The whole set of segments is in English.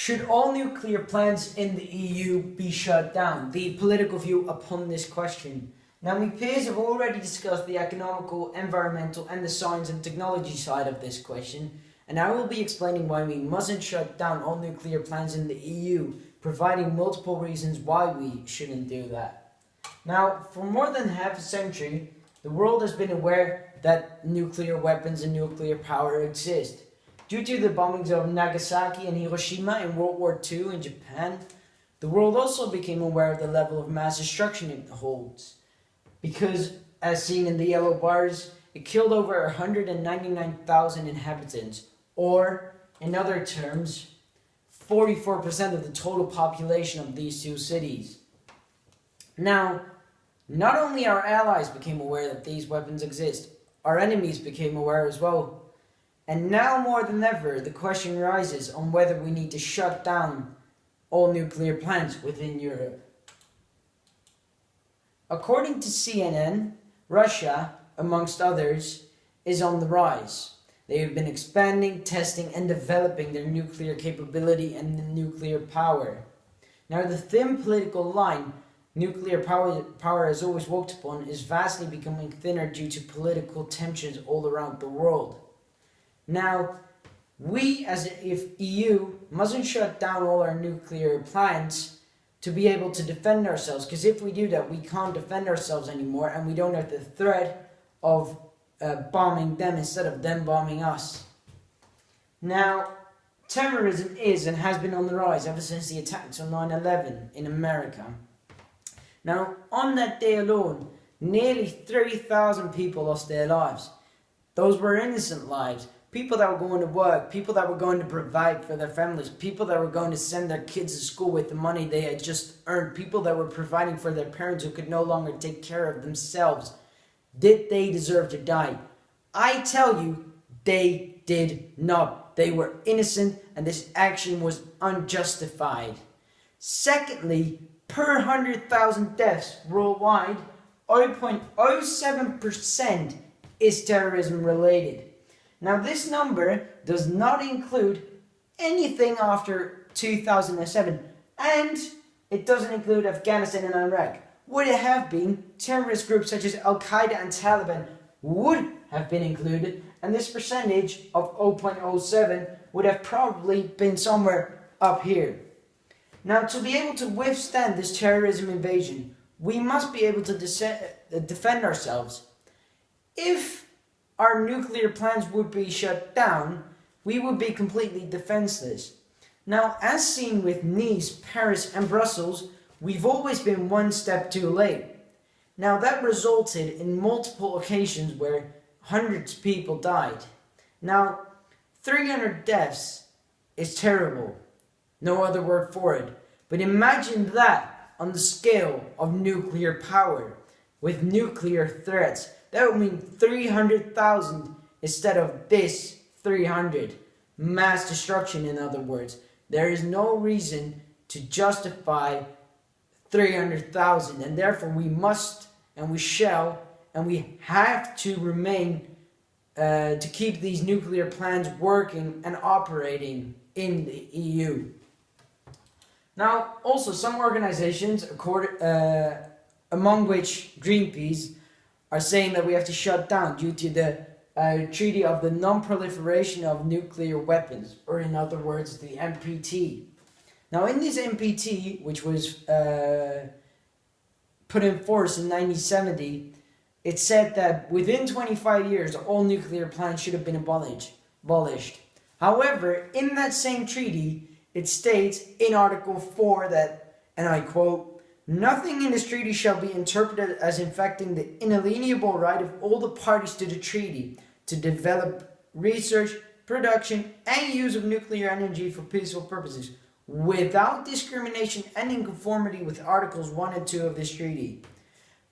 Should all nuclear plants in the EU be shut down? The political view upon this question. Now, my peers have already discussed the economical, environmental, and the science and technology side of this question, and I will be explaining why we mustn't shut down all nuclear plants in the EU, providing multiple reasons why we shouldn't do that. Now, for more than half a century, the world has been aware that nuclear weapons and nuclear power exist. Due to the bombings of Nagasaki and Hiroshima in World War II in Japan, the world also became aware of the level of mass destruction it holds. Because, as seen in the yellow bars, it killed over 199,000 inhabitants, or, in other terms, 44% of the total population of these two cities. Now, not only our allies became aware that these weapons exist, our enemies became aware as well. And now more than ever, the question rises on whether we need to shut down all nuclear plants within Europe. According to CNN, Russia, amongst others, is on the rise. They have been expanding, testing, and developing their nuclear capability and nuclear power. Now, the thin political line nuclear power has always walked upon is vastly becoming thinner due to political tensions all around the world. Now, we as if EU mustn't shut down all our nuclear plants to be able to defend ourselves, because if we do that, we can't defend ourselves anymore, and we don't have the threat of bombing them instead of them bombing us. Now, terrorism is and has been on the rise ever since the attacks on 9/11 in America. Now, on that day alone, nearly 30,000 people lost their lives. Those were innocent lives. People that were going to work, people that were going to provide for their families, people that were going to send their kids to school with the money they had just earned, people that were providing for their parents who could no longer take care of themselves. Did they deserve to die? I tell you, they did not. They were innocent, and this action was unjustified. Secondly, per 100,000 deaths worldwide, 0.07% is terrorism related. Now, this number does not include anything after 2007, and it doesn't include Afghanistan and Iraq. Would it have been, terrorist groups such as Al-Qaeda and Taliban would have been included, and this percentage of 0.07 would have probably been somewhere up here. Now, to be able to withstand this terrorism invasion, we must be able to defend ourselves. If our nuclear plants would be shut down, we would be completely defenseless. Now, as seen with Nice, Paris, and Brussels, we've always been one step too late. Now, that resulted in multiple occasions where hundreds of people died. Now, 300 deaths is terrible. No other word for it. But imagine that on the scale of nuclear power, with nuclear threats. That would mean 300,000 instead of this 300. Mass destruction, in other words. There is no reason to justify 300,000, and therefore we must, and we shall, and we have to remain to keep these nuclear plants working and operating in the EU. Now, also some organizations, among which Greenpeace, are saying that we have to shut down due to the Treaty of the Non-Proliferation of Nuclear Weapons, or in other words, the NPT. Now, in this NPT, which was put in force in 1970, it said that within 25 years, all nuclear plants should have been abolished. However, in that same treaty, it states in Article 4 that, and I quote, "Nothing in this treaty shall be interpreted as infecting the inalienable right of all the parties to the treaty to develop, research, production, and use of nuclear energy for peaceful purposes, without discrimination and in conformity with Articles 1 and 2 of this treaty."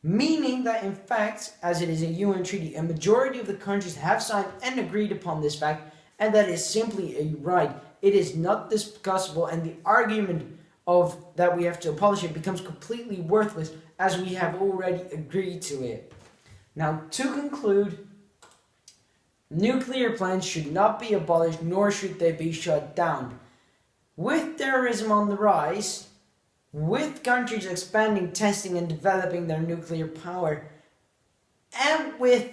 Meaning that, in fact, as it is a UN treaty, a majority of the countries have signed and agreed upon this fact, and that is simply a right. It is not discussable, and the argument of that we have to abolish it becomes completely worthless, as we have already agreed to it. Now, to conclude, nuclear plants should not be abolished, nor should they be shut down. With terrorism on the rise, with countries expanding, testing, and developing their nuclear power, and with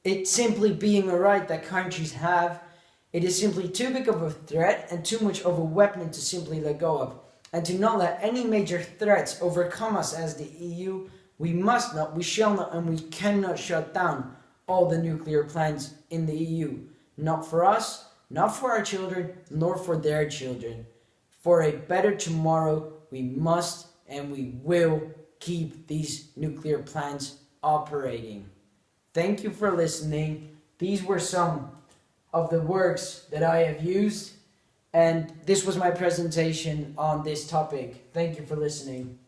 it simply being a right that countries have, it is simply too big of a threat and too much of a weapon to simply let go of. And to not let any major threats overcome us as the EU, we must not, we shall not, and we cannot shut down all the nuclear plants in the EU. Not for us, not for our children, nor for their children. For a better tomorrow, we must and we will keep these nuclear plants operating. Thank you for listening. These were some of the works that I have used, and this was my presentation on this topic. Thank you for listening.